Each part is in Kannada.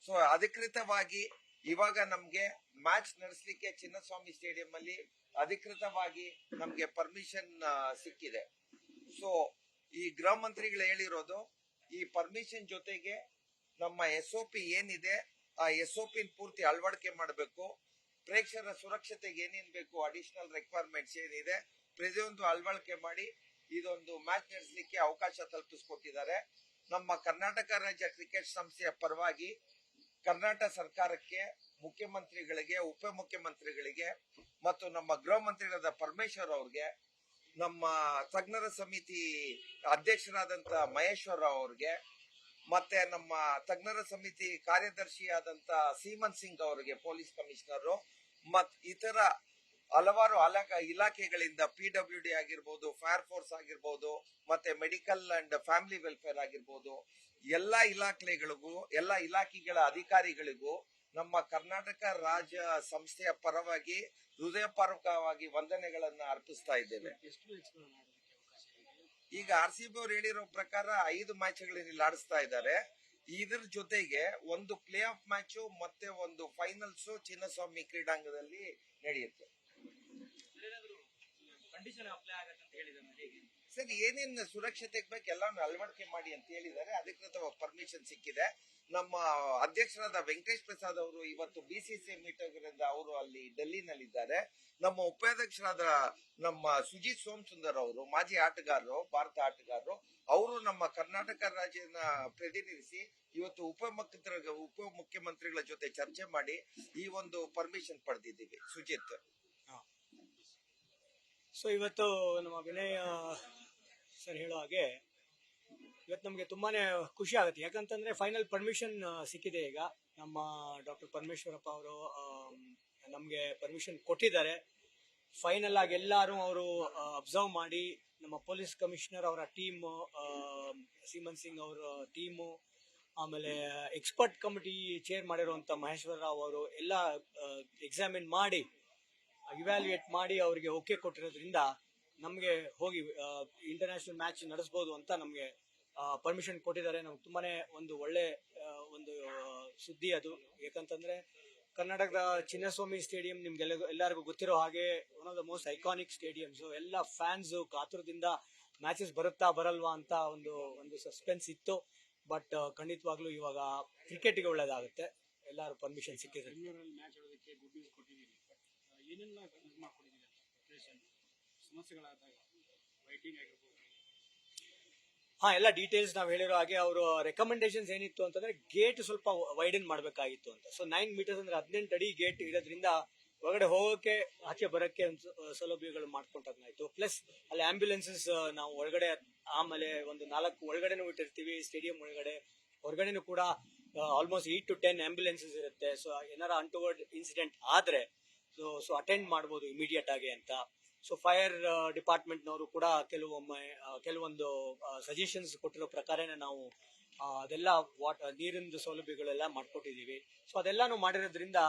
ಸೊ ಅಧಿಕೃತವಾಗಿ ಇವಾಗ ನಮ್ಗೆ ಮ್ಯಾಚ್ ನಡೆಸಲಿಕ್ಕೆ ಚಿನ್ನಸ್ವಾಮಿ ಸ್ಟೇಡಿಯಂ ಅಲ್ಲಿ ಅಧಿಕೃತವಾಗಿ ನಮ್ಗೆ ಪರ್ಮಿಷನ್ ಸಿಕ್ಕಿದೆ. ಸೊ ಈ ಗೃಹ ಮಂತ್ರಿಗಳು ಹೇಳಿರೋದು ಈ ಪರ್ಮಿಷನ್ ಜೊತೆಗೆ ನಮ್ಮ SOP ಏನಿದೆ ಆ SOP ಪೂರ್ತಿ ಅಳವಡಿಕೆ ಮಾಡಬೇಕು. ಪ್ರೇಕ್ಷಕರ ಸುರಕ್ಷತೆಗೆ ಏನೇನ್ ಬೇಕು ಅಡಿಷನಲ್ ರಿಕ್ವೈರ್ಮೆಂಟ್ಸ್ ಏನಿದೆ ಪ್ರತಿಯೊಂದು ಅಳವಡಿಕೆ ಮಾಡಿ ಇದೊಂದು ಮ್ಯಾಚ್ ನಡೆಸಲಿಕ್ಕೆ ಅವಕಾಶ ಕಲ್ಪಿಸಿಕೊಟ್ಟಿದ್ದಾರೆ. ನಮ್ಮ ಕರ್ನಾಟಕ ರಾಜ್ಯ ಕ್ರಿಕೆಟ್ ಸಂಸ್ಥೆಯ ಪರವಾಗಿ ಕರ್ನಾಟಕ ಸರ್ಕಾರಕ್ಕೆ, ಮುಖ್ಯಮಂತ್ರಿಗಳಿಗೆ, ಉಪಮುಖ್ಯಮಂತ್ರಿಗಳಿಗೆ ಮತ್ತು ನಮ್ಮ ಗೃಹ ಮಂತ್ರಿಗಳಾದ ಪರಮೇಶ್ವರ್ ಅವ್ರಿಗೆ, ನಮ್ಮ ತಜ್ಞರ ಸಮಿತಿ ಅಧ್ಯಕ್ಷರಾದಂತ ಮಹೇಶ್ವರ ಅವ್ರಿಗೆ, ಮತ್ತೆ ನಮ್ಮ ತಜ್ಞರ ಸಮಿತಿ ಕಾರ್ಯದರ್ಶಿಯಾದಂತ ಸೀಮನ್ ಸಿಂಗ್ ಅವರಿಗೆ, ಪೊಲೀಸ್ ಕಮಿಷನರ್, ಮತ್ ಇತರ ಹಲವಾರು ಇಲಾಖೆಗಳಿಂದ PWD ಆಗಿರ್ಬೋದು, ಫೈರ್ ಫೋರ್ಸ್ ಆಗಿರ್ಬೋದು, ಮತ್ತೆ ಮೆಡಿಕಲ್ ಅಂಡ್ ಫ್ಯಾಮಿಲಿ ವೆಲ್ಫೇರ್ ಆಗಿರ್ಬೋದು, ಎಲ್ಲಾ ಇಲಾಖೆಗಳ ಅಧಿಕಾರಿಗಳಿಗೂ ನಮ್ಮ ಕರ್ನಾಟಕ ರಾಜ್ಯ ಸಂಸ್ಥೆಯ ಪರವಾಗಿ ಹೃದಯಪೂರ್ವಕವಾಗಿ ವಂದನೆಗಳನ್ನ ಅರ್ಪಿಸ್ತಾ ಇದ್ದೇವೆ. ಈಗ RCB ಅವರು ಹೇಳಿರೋ ಪ್ರಕಾರ 5 ಮ್ಯಾಚ್ಗಳನ್ನು ಇಲ್ಲಿ ಆಡಿಸ್ತಾ ಇದ್ದಾರೆ. ಇದ್ರ ಜೊತೆಗೆ ಒಂದು ಪ್ಲೇ ಆಫ್ ಮ್ಯಾಚ್ ಮತ್ತೆ ಒಂದು ಫೈನಲ್ಸ್ ಚಿನ್ನಸ್ವಾಮಿ ಕ್ರೀಡಾಂಗಣದಲ್ಲಿ ನಡೆಯುತ್ತೆ. ಸರ್, ಏನೇನು ಸುರಕ್ಷತೆಗೆ ಬೇಕು ಎಲ್ಲಾನು ಅಳವಡಿಕೆ ಮಾಡಿ ಅಂತ ಹೇಳಿದ್ದಾರೆ. ಅಧಿಕೃತವಾಗಿ ಪರ್ಮಿಷನ್ ಸಿಕ್ಕಿದೆ. ನಮ್ಮ ಅಧ್ಯಕ್ಷರಾದ ವೆಂಕಟೇಶ್ ಪ್ರಸಾದ್ ಅವರು ಇವತ್ತು BCCI ಮೀಟಿಂಗ್ ಅವರು ಅಲ್ಲಿ ಡೆಲ್ಲಿನಲ್ಲಿದ್ದಾರೆ. ನಮ್ಮ ಉಪಾಧ್ಯಕ್ಷರಾದ ನಮ್ಮ ಸುಜಿತ್ ಸೋಮಸುಂದರ್ ಅವರು ಮಾಜಿ ಆಟಗಾರರು, ಭಾರತ ಆಟಗಾರರು, ಅವರು ನಮ್ಮ ಕರ್ನಾಟಕ ರಾಜ್ಯನ ಪ್ರತಿನಿಧಿಸಿ ಇವತ್ತು ಉಪಮುಖ್ಯಮಂತ್ರಿಗಳ ಜೊತೆ ಚರ್ಚೆ ಮಾಡಿ ಈ ಒಂದು ಪರ್ಮಿಷನ್ ಪಡೆದಿದ್ದೀವಿ. ಸುಜಿತ್. ಸೊ ಇವತ್ತು ನಮ್ಮ ವಿನಯ್ ಸರ್ ಹೇಳೋ ಹಾಗೆ ಇವತ್ತು ನಮಗೆ ತುಂಬಾನೇ ಖುಷಿ ಆಗುತ್ತೆ. ಯಾಕಂತಂದ್ರೆ ಫೈನಲ್ ಪರ್ಮಿಷನ್ ಸಿಕ್ಕಿದೆ. ಈಗ ನಮ್ಮ ಡಾಕ್ಟರ್ ಪರಮೇಶ್ವರಪ್ಪ ಅವರು ನಮಗೆ ಪರ್ಮಿಷನ್ ಕೊಟ್ಟಿದ್ದಾರೆ. ಫೈನಲ್ ಆಗಿ ಎಲ್ಲರೂ ಅವರು ಅಬ್ಸರ್ವ್ ಮಾಡಿ, ನಮ್ಮ ಪೊಲೀಸ್ ಕಮಿಷನರ್ ಅವರ ಟೀಮ್, ಸೀಮನ್ ಸಿಂಗ್ ಅವರ ಟೀಮು, ಆಮೇಲೆ ಎಕ್ಸ್ಪರ್ಟ್ ಕಮಿಟಿ ಚೇರ್ ಮಾಡಿರುವಂತ ಮಹೇಶ್ವರ ರಾವ್ ಅವರು ಎಲ್ಲ ಎಕ್ಸಾಮಿನ್ ಮಾಡಿ, ಇವ್ಯಾಲ್ಯೂಯೇಟ್ ಮಾಡಿ ಅವರಿಗೆ ಓಕೆ ಕೊಟ್ಟಿರೋದ್ರಿಂದ ನಮಗೆ ಹೋಗಿ ಇಂಟರ್ನ್ಯಾಷನಲ್ ಮ್ಯಾಚ್ ನಡೆಸಬಹುದು ಅಂತ ನಮಗೆ ಪರ್ಮಿಷನ್ ಕೊಟ್ಟಿದ್ದಾರೆ. ನಮ್ಗೆ ತುಂಬಾನೇ ಒಂದು ಒಳ್ಳೆ ಒಂದು ಸುದ್ದಿ ಅದು. ಯಾಕಂತಂದ್ರೆ ಕರ್ನಾಟಕದ ಚಿನ್ನಸ್ವಾಮಿ ಸ್ಟೇಡಿಯಂ ಎಲ್ಲರಿಗೂ ಗೊತ್ತಿರೋ ಹಾಗೆ one of the most iconic stadiums. ಎಲ್ಲ ಫ್ಯಾನ್ಸ್ ಕಾತುರದಿಂದ ಮ್ಯಾಚಸ್ ಬರುತ್ತಾ ಬರಲ್ವಾ ಅಂತ ಒಂದು ಸಸ್ಪೆನ್ಸ್ ಇತ್ತು. ಬಟ್ ಖಂಡಿತವಾಗ್ಲೂ ಇವಾಗ ಕ್ರಿಕೆಟ್ಗೆ ಒಳ್ಳೇದಾಗುತ್ತೆ. ಎಲ್ಲರೂ ಪರ್ಮಿಷನ್ ಸಿಕ್ಕಿದೆ. ಎಲ್ಲ ಡೀಟೇಲ್ಸ್ ನಾವು ಹೇಳಿರೋ ಹಾಗೆ ಅವರು ರೆಕಮೆಂಡೇಶನ್ಸ್ ಏನಿತ್ತು ಅಂತಂದ್ರೆ ಗೇಟ್ ಸ್ವಲ್ಪ ವೈಡನ್ ಮಾಡಬೇಕಾಗಿತ್ತು ಅಂತ. ಸೊ 9 ಮೀಟರ್ಸ್ ಅಂದ್ರೆ 18 ಅಡಿ ಗೇಟ್ ಇರೋದ್ರಿಂದ ಒಳಗಡೆ ಹೋಗೋಕೆ ಆಚೆ ಬರೋಕ್ಕೆ ಸೌಲಭ್ಯಗಳು ಮಾಡ್ಕೊಂಡಾಯ್ತು. ಪ್ಲಸ್ ಅಲ್ಲಿ ಆಂಬ್ಯುಲೆನ್ಸಸ್ ನಾವು ಒಳಗಡೆ, ಆಮೇಲೆ ಒಂದು 4 ಒಳಗಡೆನೂ ಇಟ್ಟಿರ್ತೀವಿ ಸ್ಟೇಡಿಯಂ ಒಳಗಡೆ. ಹೊರಗಡೆನೂ ಕೂಡ ಆಲ್ಮೋಸ್ಟ್ 8 to 10 ಆಂಬ್ಯುಲೆನ್ಸಸ್ ಇರುತ್ತೆ. ಸೊ ಏನಾರ ಅನ್ಟುವರ್ಡ್ ಇನ್ಸಿಡೆಂಟ್ ಆದ್ರೆ ಸೊ ಅಟೆಂಡ್ ಮಾಡ್ಬೋದು ಇಮಿಡಿಯೇಟ್ ಆಗಿ ಅಂತ. ಸೊ ಫೈರ್ ಡಿಪಾರ್ಟ್ಮೆಂಟ್ನವರು ಕೂಡ ಕೆಲವೊಂದು ಸಜೆಷನ್ಸ್ ಕೊಟ್ಟಿರೋ ಪ್ರಕಾರನೇ ನಾವು ಅದೆಲ್ಲ ನೀರಿನ ಸೌಲಭ್ಯಗಳೆಲ್ಲ ಮಾಡ್ಕೊಟ್ಟಿದೀವಿ. ಸೊ ಅದೆಲ್ಲಾನು ಮಾಡಿರೋದ್ರಿಂದ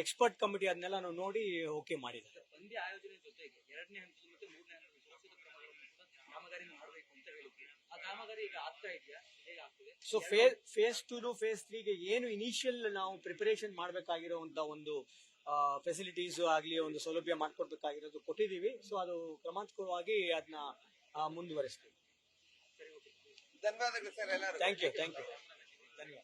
ಎಕ್ಸ್ಪರ್ಟ್ ಕಮಿಟಿ ಅದನ್ನೆಲ್ಲ ನಾವು ನೋಡಿ ಓಕೆ ಮಾಡಿದ್ದಾರೆ. ಪಂದ್ಯ ಆಯೋಜನೆ ಜೊತೆಗೆ 2ನೇ ಹಂತದ ಮತ್ತೆ 3ನೇ ಹಂತದ ಸುರಕ್ಷಿತ ಕ್ರಮಗಳನ್ನು ಕೂಡ ಕಾಮಗಾರಿ ಮಾಡಬೇಕು ಅಂತ ಹೇಳಿದ್ವಿ. ಆ ಕಾಮಗಾರಿ ಈಗ ಆಗ್ತಾ ಇದೆಯಾ, ಹೇಗೆ ಆಗ್ತಿದೆ? ಸೊ ಫೇಸ್ 2 ಫೇಸ್ 3ಗೆ ಏನು ಇನಿಷಿಯಲ್ ನಾವು ಪ್ರಿಪರೇಷನ್ ಮಾಡಬೇಕಾಗಿರುವಂತ ಒಂದು ಫೆಸಿಲಿಟೀಸ್ ಆಗ್ಲಿ, ಒಂದು ಸೌಲಭ್ಯ ಮಾಡ್ಕೊಡ್ಬೇಕಾಗಿರೋದು ಕೊಟ್ಟಿದೀವಿ. ಸೊ ಅದು ಕ್ರಮಾಂಕವಾಗಿ ಅದನ್ನ ಮುಂದುವರಿಸ್ತೀವಿ. ಧನ್ಯವಾದಗಳು ಸರ್ ಎಲ್ಲರೂ. Thank you.